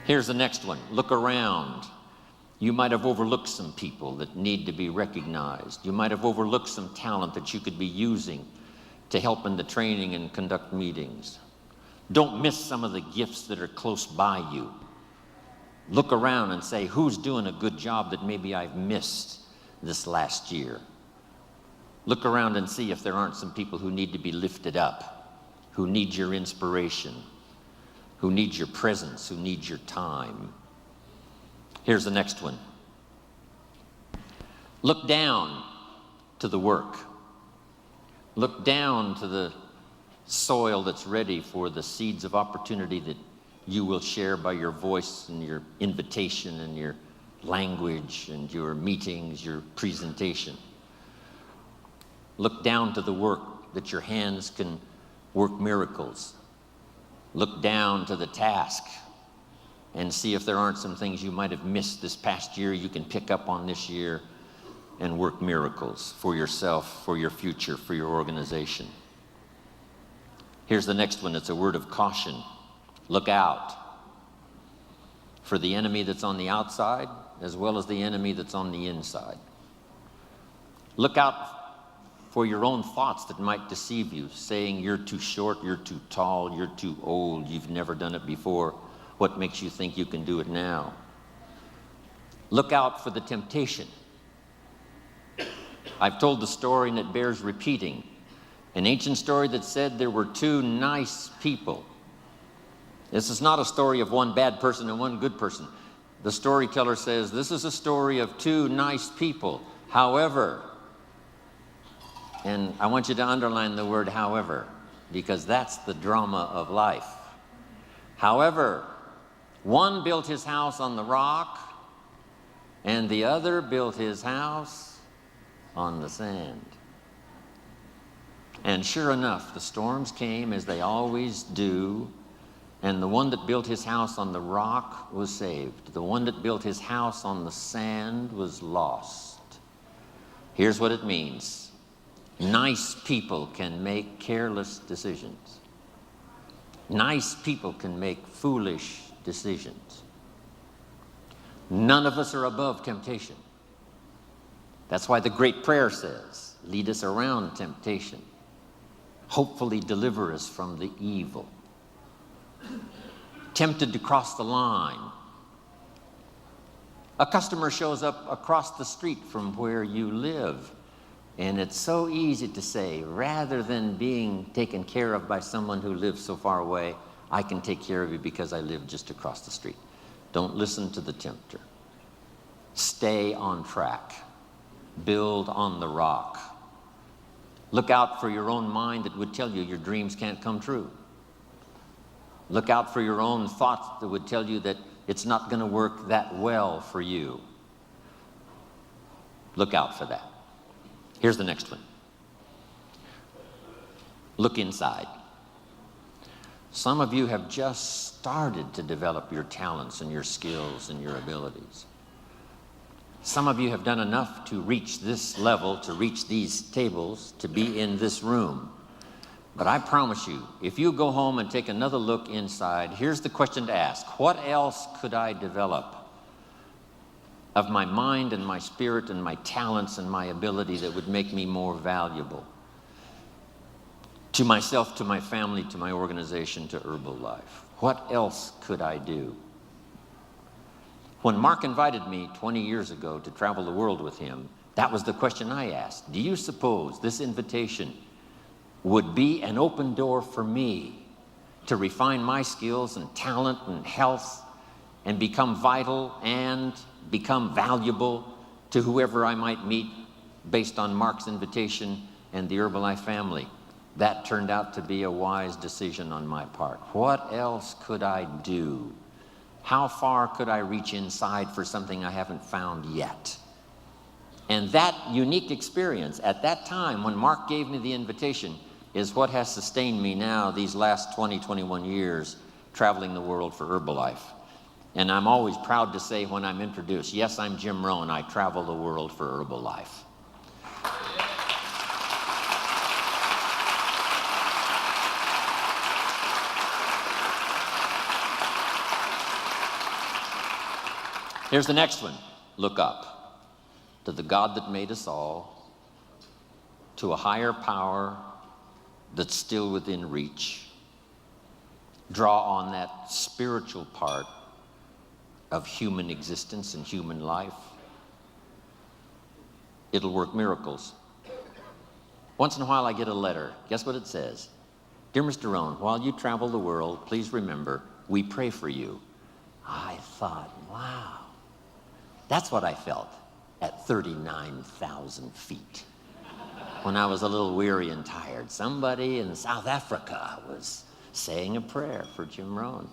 Here's the next one. Look around. You might have overlooked some people that need to be recognized. You might have overlooked some talent that you could be using to help in the training and conduct meetings. Don't miss some of the gifts that are close by you. Look around and say, who's doing a good job that maybe I've missed this last year? Look around and see if there aren't some people who need to be lifted up, who need your inspiration, who need your presence, who need your time. Here's the next one. Look down to the work. Look down to the soil that's ready for the seeds of opportunity that you will share by your voice and your invitation and your language and your meetings, your presentation. Look down to the work that your hands can work miracles. Look down to the task and see if there aren't some things you might have missed this past year you can pick up on this year and work miracles for yourself, for your future, for your organization. Here's the next one. It's a word of caution. Look out for the enemy that's on the outside as well as the enemy that's on the inside. Look out for your own thoughts that might deceive you, saying you're too short, you're too tall, you're too old, you've never done it before. What makes you think you can do it now? Look out for the temptation. I've told the story and it bears repeating. An ancient story that said there were two nice people. This is not a story of one bad person and one good person. The storyteller says this is a story of two nice people. However, and I want you to underline the word however, because that's the drama of life. However, one built his house on the rock, and the other built his house on the sand. And sure enough, the storms came as they always do, and the one that built his house on the rock was saved. The one that built his house on the sand was lost. Here's what it means. Nice people can make careless decisions. Nice people can make foolish decisions. None of us are above temptation. That's why the great prayer says, lead us around temptation. Hopefully deliver us from the evil. Tempted to cross the line. A customer shows up across the street from where you live. And it's so easy to say, rather than being taken care of by someone who lives so far away, I can take care of you because I live just across the street. Don't listen to the tempter. Stay on track. Build on the rock. Look out for your own mind that would tell you your dreams can't come true. Look out for your own thoughts that would tell you that it's not going to work that well for you. Look out for that. Here's the next one. Look inside. Some of you have just started to develop your talents and your skills and your abilities. Some of you have done enough to reach this level, to reach these tables, to be in this room. But I promise you, if you go home and take another look inside, here's the question to ask. What else could I develop of my mind and my spirit and my talents and my ability that would make me more valuable to myself, to my family, to my organization, to Herbalife? What else could I do? When Mark invited me 20 years ago to travel the world with him, that was the question I asked. Do you suppose this invitation would be an open door for me to refine my skills and talent and health and become vital and become valuable to whoever I might meet based on Mark's invitation and the Herbalife family? That turned out to be a wise decision on my part. What else could I do? How far could I reach inside for something I haven't found yet? And that unique experience at that time when Mark gave me the invitation is what has sustained me now these last 21 years traveling the world for Herbalife. And I'm always proud to say when I'm introduced, yes, I'm Jim Rohn, I travel the world for Herbalife. Here's the next one. Look up to the God that made us all, to a higher power that's still within reach. Draw on that spiritual part of human existence and human life. It'll work miracles. Once in a while I get a letter. Guess what it says? Dear Mr. Rohn, while you travel the world, please remember, we pray for you. I thought, wow, that's what I felt at 39,000 feet. When I was a little weary and tired, somebody in South Africa was saying a prayer for Jim Rohn.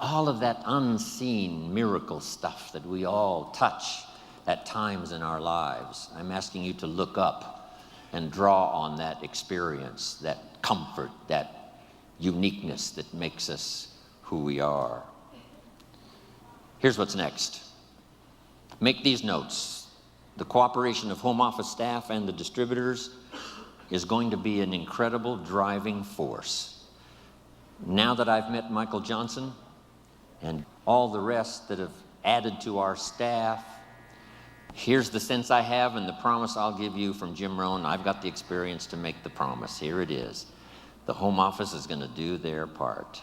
All of that unseen miracle stuff that we all touch at times in our lives. I'm asking you to look up and draw on that experience, that comfort, that uniqueness that makes us who we are. Here's what's next. Make these notes. The cooperation of home office staff and the distributors is going to be an incredible driving force. Now that I've met Michael Johnson and all the rest that have added to our staff, here's the sense I have and the promise I'll give you from Jim Rohn. I've got the experience to make the promise. Here it is. The home office is going to do their part.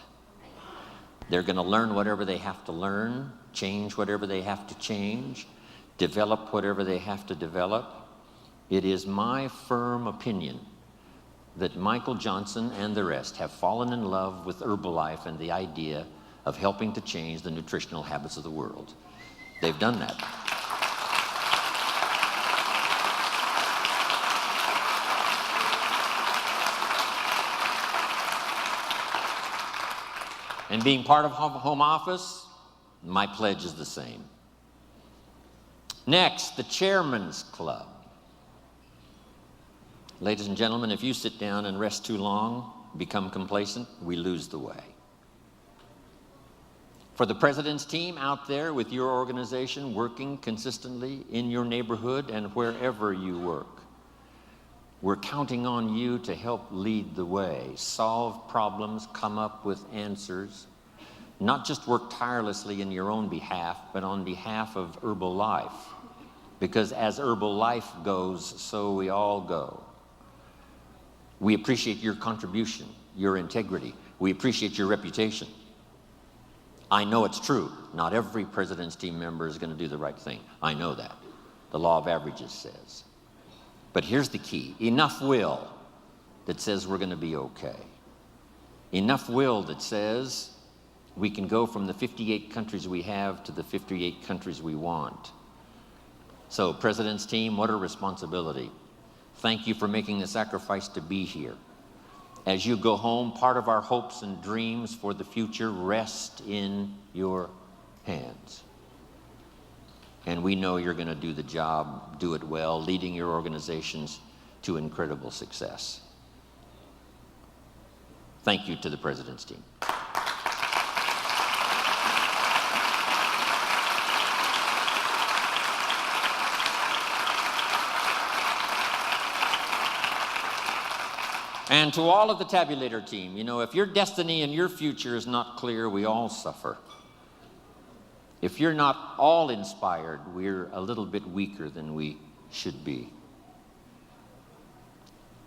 They're going to learn whatever they have to learn, change whatever they have to change, develop whatever they have to develop. It is my firm opinion that Michael Johnson and the rest have fallen in love with Herbalife and the idea of helping to change the nutritional habits of the world. They've done that. And being part of home office, my pledge is the same. Next, the Chairman's Club. Ladies and gentlemen, if you sit down and rest too long, become complacent, we lose the way. For the President's team out there with your organization, working consistently in your neighborhood and wherever you work, we're counting on you to help lead the way, solve problems, come up with answers, not just work tirelessly in your own behalf, but on behalf of Herbalife. Because as Herbalife goes, so we all go. We appreciate your contribution, your integrity. We appreciate your reputation. I know it's true. Not every President's team member is going to do the right thing. I know that. The law of averages says. But here's the key. Enough will that says we're going to be okay. Enough will that says we can go from the 58 countries we have to the 58 countries we want. So, President's team, what a responsibility. Thank you for making the sacrifice to be here. As you go home, part of our hopes and dreams for the future rest in your hands. And we know you're going to do the job, do it well, leading your organizations to incredible success. Thank you to the President's team. And to all of the tabulator team, you know, if your destiny and your future is not clear, we all suffer. If you're not all inspired, we're a little bit weaker than we should be.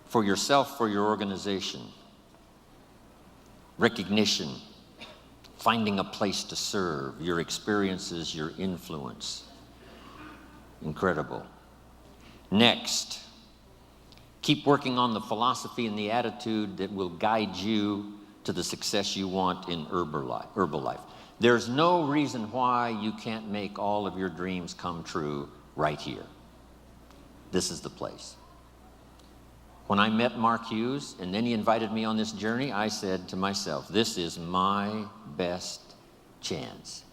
For yourself, for your organization, recognition, finding a place to serve, your experiences, your influence. Incredible. Next, keep working on the philosophy and the attitude that will guide you to the success you want in Herbalife. There's no reason why you can't make all of your dreams come true right here. This is the place. When I met Mark Hughes and then he invited me on this journey, I said to myself, this is my best chance.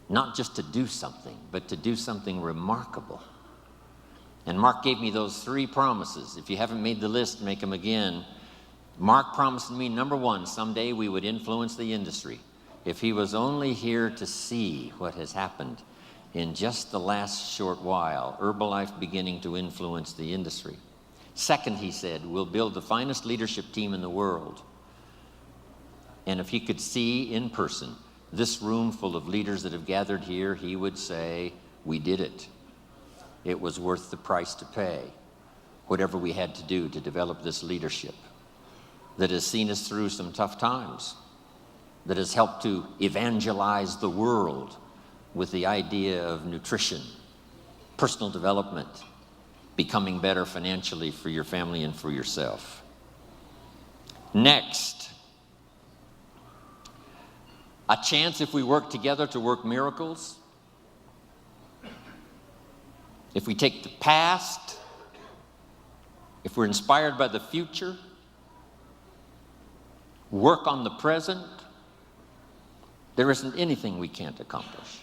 Not just to do something, but to do something remarkable. And Mark gave me those 3 promises. If you haven't made the list, make them again. Mark promised me, number 1, someday we would influence the industry. If he was only here to see what has happened in just the last short while, Herbalife beginning to influence the industry. Second, he said, we'll build the finest leadership team in the world. And if he could see in person this room full of leaders that have gathered here, he would say, we did it. It was worth the price to pay, whatever we had to do to develop this leadership that has seen us through some tough times, that has helped to evangelize the world with the idea of nutrition, personal development, becoming better financially for your family and for yourself. Next, a chance if we work together to work miracles. If we take the past, if we're inspired by the future, work on the present, there isn't anything we can't accomplish.